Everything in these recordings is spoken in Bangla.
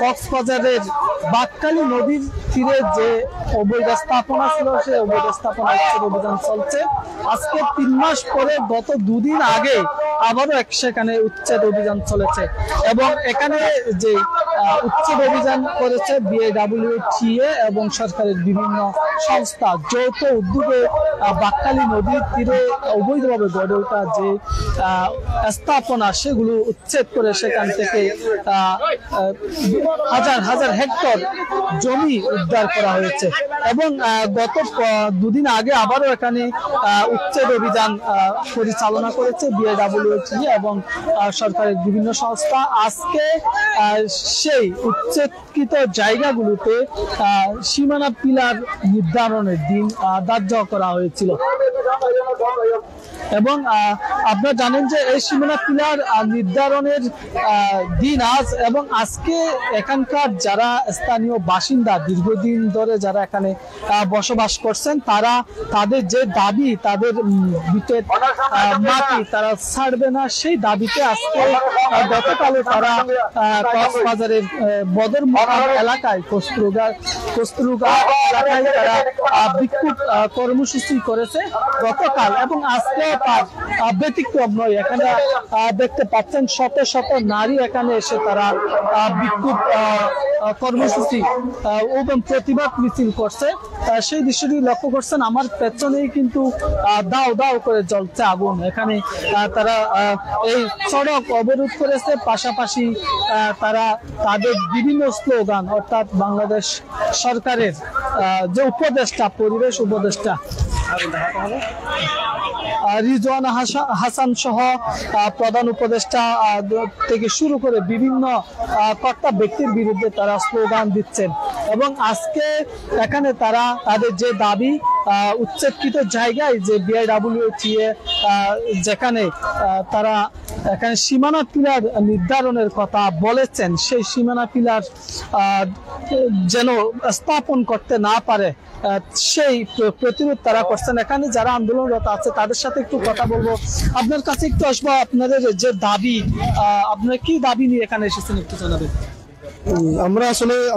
কক্সবাজারের বাকখালী নদীর তীরে যে অবৈধ স্থাপনা ছিল সেই অবৈধ স্থাপনা উচ্ছেদ অভিযান চলছে। আজকে 3 মাস পরে গত 2 দিন আগে আবারও সেখানে উচ্ছেদ অভিযান চলেছে এবং এখানে যে উচ্ছেদ অভিযান করেছে BAWTA এবং সরকারের বিভিন্ন সংস্থা যৌথ উদ্যোগে বাকখালী নদীর তীরে অবৈধভাবে গড়ে ওঠা যে স্থাপনা সেগুলো উচ্ছেদ করে সেখান থেকে হাজার হাজার হেক্টর জমি উদ্ধার করা হয়েছে এবং গত 2 দিন আগে আবারও এখানে উচ্ছেদ অভিযান পরিচালনা করেছে BAWTA এবং সরকারের বিভিন্ন সংস্থা। আজকে সেই উচ্ছেদকৃত জায়গাগুলোতে সীমানা পিলার নির্ধারণের দিন ধার্য করা হয়েছিল এবং আপনারা জানেন যে এই সীমানা পিলার নির্ধারণের দিন আজ এবং আজকে এখানকার যারা স্থানীয় বাসিন্দা দীর্ঘদিন ধরে যারা এখানে বসবাস করছেন তারা তাদের যে দাবি তাদের ভিটের মাটি তারা ছাড়বে না সেই দাবিতে আজকে গতকালও তারা কক্সবাজারের বদরমুকাম এলাকায় কস্তুরগা এলাকায় তারা বিক্ষোভ কর্মসূচি করেছে গতকাল এবং আজকে তার ব্যতিক্রম নয়। এখানে দেখতে পাচ্ছেন শত শত নারী এখানে এসে তারা বিক্ষোভ কর্মসূচি এবং প্রতিবাদ মিছিল করছে। সেই দৃশ্যটি লক্ষ্য করছেন আমার পেছনেই কিন্তু দাও দাও করে জ্বলছে আগুন। এখানে তারা এই সড়ক অবরোধ করেছে, পাশাপাশি তারা তাদের বিভিন্ন স্লোগান অর্থাৎ বাংলাদেশ সরকারের যে উপদেষ্টা পরিবেশ উপদেষ্টা রিজওয়ানা হাসান সহ প্রধান উপদেষ্টা থেকে শুরু করে বিভিন্ন কর্তা ব্যক্তির বিরুদ্ধে তারা স্লোগান দিচ্ছেন এবং আজকে এখানে তারা তাদের যে দাবি উচ্ছেদকৃত জায়গায় যে BAWTA যেখানে তারা এখানে সীমানা পিলার নির্ধারণের কথা বলেছেন সেই সীমানা পিলার যেন স্থাপন করতে না পারে সেই প্রতিরোধ তারা করছেন। এখানে যারা আন্দোলনরত আছে তাদের সাথে একটু কথা বলবো। আপনার কাছে একটু আসবো, আপনাদের যে দাবি আপনারা কি দাবি নিয়ে এখানে এসেছেন একটু জানাবেন।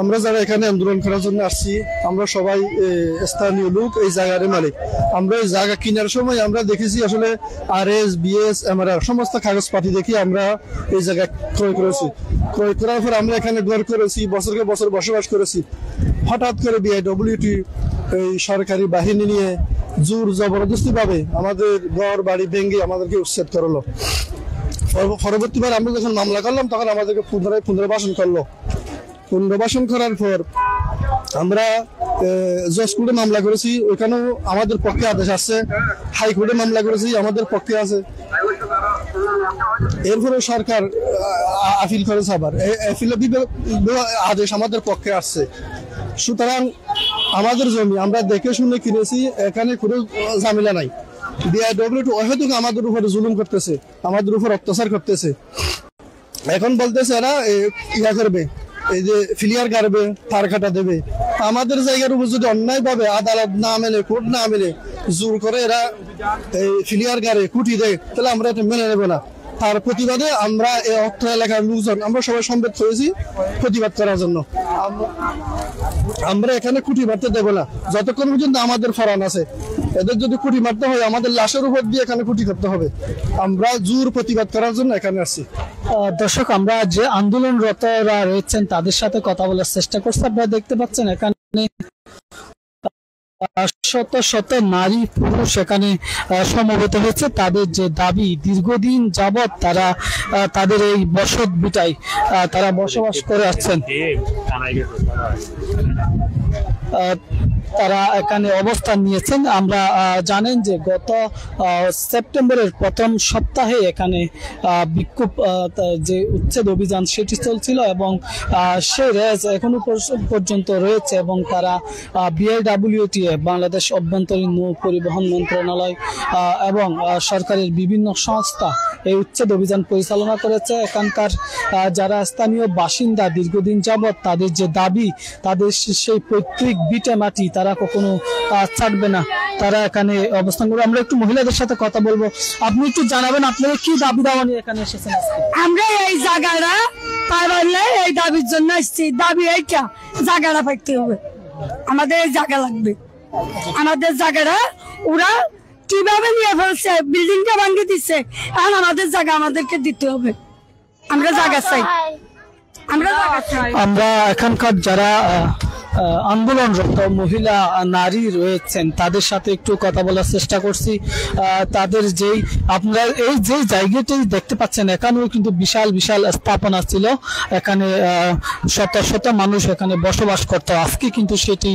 আমরা যারা এখানে আন্দোলন করার জন্য আসছি আমরা সবাই স্থানীয় লোক, এই জায়গার মালিক। আমরা এই জায়গা কেনার সময় আমরা দেখেছি আসলে RS, BS, MRR সমস্ত কাগজপাতি দেখি আমরা এই জায়গা ক্রয় করেছি। ক্রয় করার পর আমরা এখানে ঘর করেছি, বছরকে বছর বসবাস করেছি। হঠাৎ করে BAWTA এই সরকারি বাহিনী নিয়ে জোর জবরদস্তি ভাবে আমাদের ঘর বাড়ি ভেঙে আমাদেরকে উচ্ছেদ করলো। পরবর্তীবার আমরা যখন মামলা করলাম তখন আমাদেরকে পুনর্বাসন করলো। পুনর্বাসন করার পর আমরা জজ কোর্টে মামলা করেছি, ওইখানেও আমাদের পক্ষে আদেশ আসছে। হাইকোর্টে মামলা করেছি, আমাদের পক্ষে আছে। এরপরে সরকার আপিল করেছে, আবার আদেশ আমাদের পক্ষে আসছে। সুতরাং আমাদের জমি আমরা দেখে শুনে কিনেছি, এখানে কোনো ঝামেলা নাই। BAWTA হয়তো আমাদের উপরে জুলুম করতেছে, আমাদের উপর অত্যাচার করতেছে। এখন বলতেছে এরা ইয়া করবে, এই যে ফিলিয়ার গাড়বে, তার কাটা দেবে। আমাদের জায়গার উপর যদি অন্যায় ভাবে আদালত না মেনে, কোর্ট না মেনে জোর করে এরা এই ফিলিয়ার গাড়ে কুটি দেয়, তাহলে আমরা এটা মেনে নেব না। তার প্রতিবাদে আমরা এই অত্র এলাকার লোকজন আমরা সবাই সম্বেত হয়েছি প্রতিবাদ করার জন্য। আমরা এখানে কুটি মারতে দেবো না যতক্ষণ পর্যন্ত আমাদের ফরান আছে। এদের যদি কুটি মারতে হয় আমাদের লাশের উপর দিয়ে এখানে কুটি করতে হবে। আমরা জোর প্রতিবাদ করার জন্য এখানে আসছি। দর্শক, আমরা যে আন্দোলনরতরা রয়েছেন তাদের সাথে কথা বলার চেষ্টা করছি। আপনারা দেখতে পাচ্ছেন এখানে শত শত নারী পুরুষ এখানে সমবেত হয়েছে। তাদের যে দাবি, দীর্ঘদিন যাবৎ তারা তাদের এই বসত ভিটায় তারা বসবাস করে আসছেন, তারা এখানে অবস্থান নিয়েছেন। আমরা জানেন যে গত সেপ্টেম্বরের প্রথম সপ্তাহে এখানে বিক্ষোভ যে উচ্ছেদ অভিযান সেটি চলছিল এবং সেই রেস এখনো পর্যন্ত রয়েছে এবং তারা BAWTA বাংলাদেশ অভ্যন্তরীণ নৌ পরিবহন মন্ত্রণালয় এবং সরকারের বিভিন্ন সংস্থা এই উচ্ছেদ অভিযান পরিচালনা করেছে। এখানকার যারা স্থানীয় বাসিন্দা দীর্ঘদিন যাবৎ তাদের যে দাবি, তাদের সেই পৈতৃক ভিটে মাটি তারা কখনো ছাড়বে না, তারা এখানে অবস্থান করবে। আমরা একটু মহিলাদের সাথে কথা বলবো। আপনি একটু জানাবেন আপনারা কি দাবি দাওয়া নিয়ে এখানে এসেছেন? আমরা এই জায়গাটা তাই বললে এই দাবির জন্য আসছি। দাবি এইটা, জায়গাটা পাইতে হবে, আমাদের এই জায়গা লাগবে। আমাদের জায়গাটা ওরা কিভাবে নিয়ে ফেলছে, বিল্ডিংটা ভাঙিয়ে দিচ্ছে, এখন আমাদের জায়গা আমাদেরকে দিতে হবে। আমরা জায়গা চাই, আমরা জায়গা চাই। আমরা এখানকার যারা আন্দোলনরত মহিলা নারী রয়েছেন তাদের সাথে একটু কথা বলার চেষ্টা করছি। তাদের যেই আপনারা এই যে জায়গাটি দেখতে পাচ্ছেন, এখানেও কিন্তু বিশাল বিশাল স্থাপনা ছিল, এখানে শত শত মানুষ এখানে বসবাস করত। আজকে কিন্তু সেটি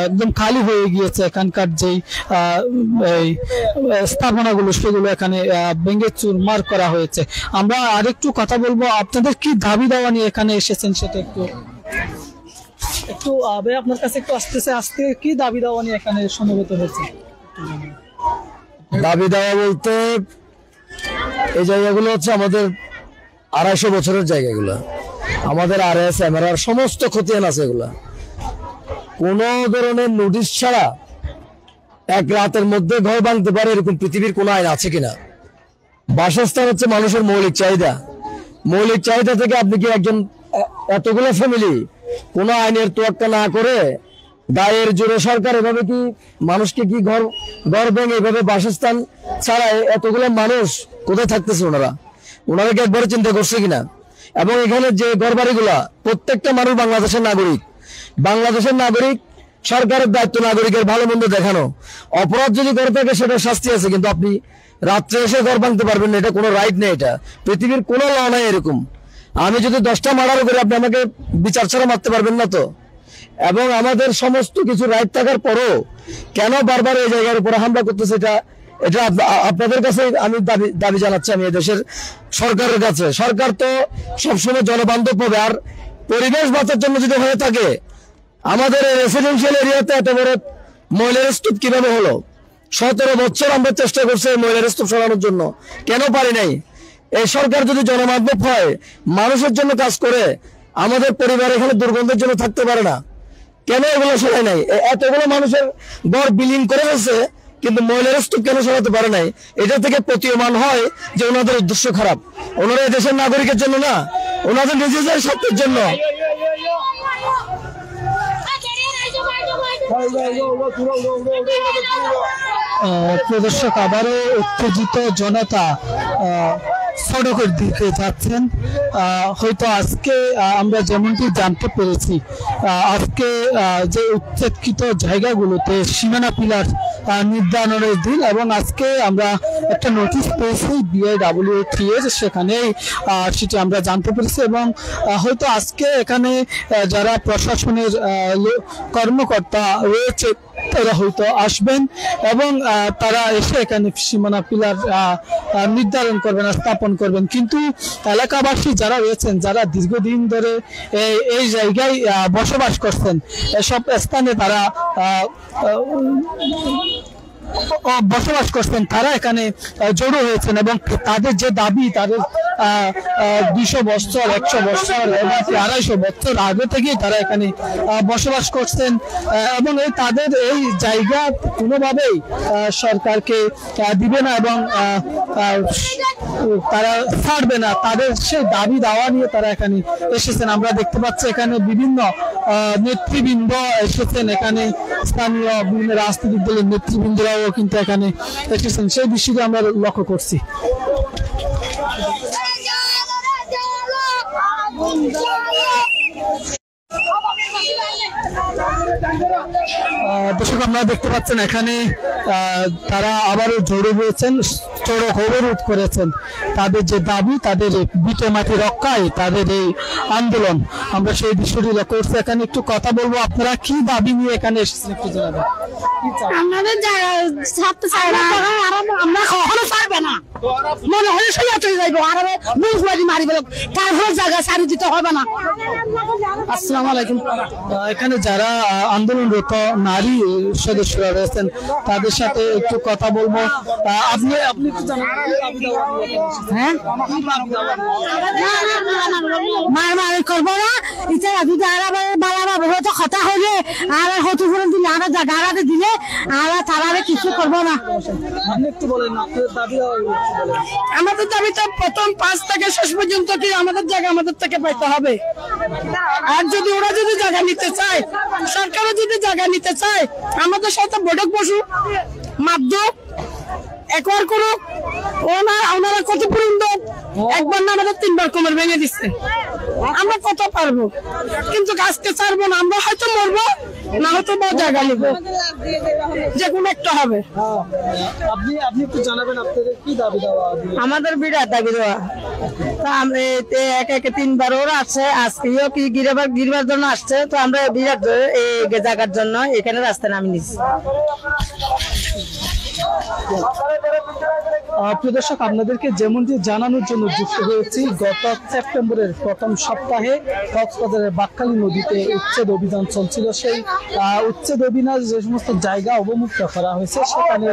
একদম খালি হয়ে গিয়েছে। এখানকার যেই স্থাপনাগুলো সেগুলো এখানে ভেঙে চুরমার করা হয়েছে। আমরা আরেকটু কথা বলবো, আপনাদের কি দাবি দাওয়া নিয়ে এখানে এসেছেন সেটা একটু ভাই আপনার কাছে একটু আজকে কি দাবি দাওয়া নিয়ে এখানে সমবেত হয়েছে? দাবি দেওয়া বলতে এই জায়গাগুলো হচ্ছে আমাদের 250 বছরের জায়গাগুলো, আমাদের RS MRR সমস্ত খতিয়ান আছে। এগুলা কোন ধরনের নোটিশ ছাড়া এক রাতের মধ্যে ঘর ভাঙতে পারে এরকম পৃথিবীর কোন আইন আছে কিনা? বাসস্থান হচ্ছে মানুষের মৌলিক চাহিদা। মৌলিক চাহিদা থেকে আপনি কি একজন এতগুলো ফ্যামিলি কোন আইনের তোয়াক্কা না করে গায়ের জোরে সরকার এভাবে কি মানুষকে কি ঘর ভেঙে এভাবে বাসস্থান ছাড়া এতগুলো মানুষ কোথায় থাকতেছে? ওনারা কি একবারে চিন্তা করছে কিনা? এবং এখানে যে ঘর বাড়িগুলা প্রত্যেকটা মানুষ বাংলাদেশের নাগরিক। সরকারের দায়িত্ব নাগরিকের ভালো মন্দ দেখানো। অপরাধ যদি করে থাকে সেটা শাস্তি আছে, কিন্তু আপনি রাত্রে এসে ঘর ভাঙতে পারবেন না, এটা কোনো রাইট নেই। এটা পৃথিবীর কোনো ল নাই এরকম। আমি যদি 10টা মার্ডার করি আপনি আমাকে বিচার ছাড়া মারতে পারবেন না তো। এবং আমাদের সমস্ত কিছু রাইট থাকার পরও কেন বারবার এই জায়গার উপরে হামলা করতেছে, এটা আপনাদের কাছে আমি দাবি জানাচ্ছি। আমি এদেশের সরকারের কাছে, সরকার তো সবসময় জনবান্ধব হবে। আর পরিবেশ বাঁচার জন্য যদি হয়ে থাকে, আমাদের রেসিডেন্সিয়াল এরিয়াতে এত বড় ময়লার স্তূপ কিভাবে হলো? 17 বছর আমরা চেষ্টা করছি ময়লার স্তূপ সরানোর জন্য, কেন পারি নাই? এই সরকার যদি জনমাধ্যম হয়, মানুষের জন্য কাজ করে, আমাদের পরিবার এখানে দুর্গন্ধের জন্য থাকতে পারে না, কেন এগুলো সরাই নাই? এতগুলো মানুষের ঘর বিলীন করে ফেলছে, কিন্তু ময়লার স্তূপ কেন সরাতে পারে নাই? এটা থেকে প্রতীয়মান হয় যে ওনাদের উদ্দেশ্য খারাপ। ওনারা এই দেশের নাগরিকের জন্য না, ওনাদের নিজেদের স্বার্থের জন্য। প্রদর্শক আবারও উত্তেজিত জনতা সড়কের দিকে যাচ্ছেন। হয়তো আজকে আমরা যেমনটি জানতে পেরেছি, আজকে যে উচ্ছেদকৃত জায়গাগুলোতে সীমানা পিলার নির্ধারণের দিন, এবং আজকে আমরা একটা নোটিশ পেয়েছি BIWTA, সেখানেই সেটি আমরা জানতে পেরেছি। এবং হয়তো আজকে এখানে যারা প্রশাসনের কর্মকর্তা রয়েছে তারা হয়তো আসবেন এবং তারা এসে এখানে সীমানা পিলার নির্ধারণ করবেন, স্থাপন করবেন। কিন্তু এলাকাবাসী যারা রয়েছেন, যারা দীর্ঘদিন ধরে এই জায়গায় বসবাস করছেন, এসব স্থানে তারা বসবাস করছেন, তারা এখানে জড়ো হয়েছেন এবং তাদের যে দাবি, তাদের 200 বছর 100 বছর এবং 250 বছর আগে থেকেই তারা এখানে বসবাস করছেন এবং তাদের এই জায়গা কোনোভাবেই সরকারকে দিবে না এবং তারা ছাড়বে না। তাদের সেই দাবি দাওয়া নিয়ে তারা এখানে এসেছেন। আমরা দেখতে পাচ্ছি এখানে বিভিন্ন নেতৃবৃন্দ এসেছেন, এখানে স্থানীয় বিভিন্ন রাজনৈতিক দলের নেতৃবৃন্দরাও কিন্তু এখানে এসেছেন, সেই বিষয়টি আমরা লক্ষ্য করছি। দর্শক আপনারা দেখতে পাচ্ছেন এখানে তারা আবারও জড়ো হয়েছেন, সড়ক অবরোধ করেছেন। তাদের যে দাবি, তাদের ভিটে মাটি রক্ষায় তাদের এই আন্দোলন, আমরা সেই বিষয়টি লক্ষ্য করছি। এখানে একটু কথা বলবো, আপনারা কি দাবি নিয়ে এখানে এসেছেন একটু জানাবেন। আমাদের ছাড়তে চাই না, আমরা কখনো ছাড়বে না। মনে হলে সে চলে যাইবো, আর বুঝবাজি মারি বলো, তারপর জায়গা ছাড়ি দিতে হবে না। আসসালামু আলাইকুম। এখানে যারা আন্দোলনরত নারী সদস্যরা রয়েছেন তাদের সাথে একটু কথা বলবো। আপনি কি জানেন? হ্যাঁ, মারামারি করবো না, এটা যদি আর বাড়াবা হয়তো কথা হলে আর ক্ষতিপূরণ দিলে আর জায়গা আলাদা দিলে আর তারা কিছু করবো না। আপনি একটু বলেন আপনাদের দাবি আমাদের দাবি তো প্রথম 5 থেকে শেষ পর্যন্ত কি আমাদের জায়গা আমাদের থেকে পাইতে হবে। আর যদি ওরা যদি জায়গা নিতে চায়, সরকারও যদি জায়গা নিতে চায়, আমাদের সাথে বৈঠক বসুক, মাধ্যম একবার করুক, ওনারা ক্ষতিপূরণ দেন। একবার না আমাদের 3 বার কোমর ভেঙে দিচ্ছে, আমরা কত পারবো, কিন্তু গাছকে ছাড়বো না। আমরা হয়তো মরবো, না হয়তো বা জায়গা নিবো, যে কোনো একটা হবে। আপনি একটু জানাবেন আপনাদের কি দাবি দেওয়া? আমাদের বিরাট দাবি দেওয়া, তা আমরা একে 3 বার ওরা আসছে, আজকেও কি গিরবার জন্য আসছে, তো আমরা বিরাট এই জায়গার জন্য এখানে রাস্তা নামিয়ে নিচ্ছি। প্রিয় দর্শক, আপনাদেরকে যেমনটি জানানোর জন্য যুক্ত হয়েছি, গত সেপ্টেম্বরের প্রথম সপ্তাহে কক্সবাজারের বাকখালী নদীতে উচ্ছেদ অভিযান চলছিল। সেই উচ্ছেদ অভিযান যে সমস্ত জায়গা অবমুক্ত করা হয়েছে, সেখানে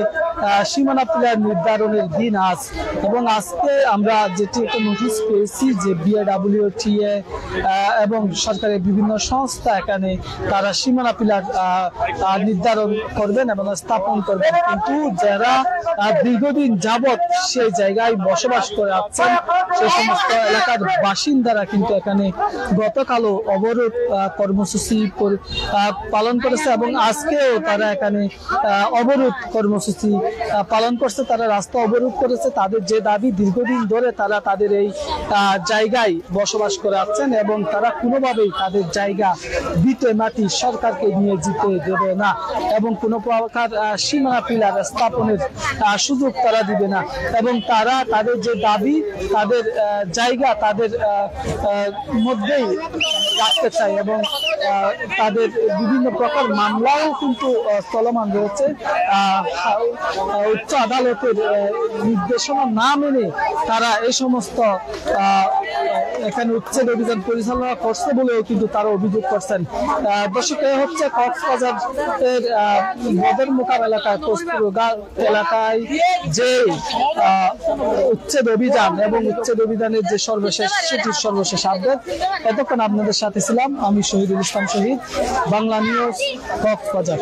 সীমানা পিলার নির্ধারণের দিন আজ, এবং আজকে আমরা যেটি একটা নোটিশ পেয়েছি যে BAWTA এবং সরকারের বিভিন্ন সংস্থা এখানে তারা সীমানা পিলার নির্ধারণ করবেন এবং স্থাপন করবেন, কিন্তু যারা দীর্ঘদিন যাবৎ সেই জায়গায় বসবাস করে আসছেন সেই সমস্ত এলাকার বাসিন্দারা কিন্তু এখানে গতকালও অবরোধ কর্মসূচি পালন করেছে এবং আজকেও তারা এখানে অবরোধ কর্মসূচি পালন করছে। তারা রাস্তা অবরোধ করেছে, তাদের যে দাবি দীর্ঘদিন ধরে তারা তাদের এই জায়গায় বসবাস করে আসছেন এবং তারা কোনোভাবেই তাদের জায়গা দিতে মাটি সরকারকে নিয়ে জিতে দেবে না এবং কোনো প্রকার সীমানা পিলার স্থাপনের সুযোগ তারা দিবে না, এবং তারা তাদের যে দাবি তাদের জায়গা তাদের মধ্যেই রাখতে চায় এবং তাদের বিভিন্ন প্রকার মামলাও কিন্তু চলমান রয়েছে। উচ্চ আদালতের নির্দেশনা না মেনে তারা এই সমস্ত এখানে উচ্ছেদ অভিযান পরিচালনা করছে বলেও কিন্তু তারা অভিযোগ করছেন। দর্শক, হচ্ছে কক্সবাজারের বদর মোকাম এলাকায় কস্তুরগা এলাকায় যে উচ্ছেদ অভিযান এবং উচ্ছেদ অভিযানের যে সর্বশেষ সেটির সর্বশেষ আপডেট। এতক্ষণ আপনাদের সাথে ছিলাম আমি শহীদুল ইসলাম শহীদ, বাংলা নিউজ, কক্সবাজার।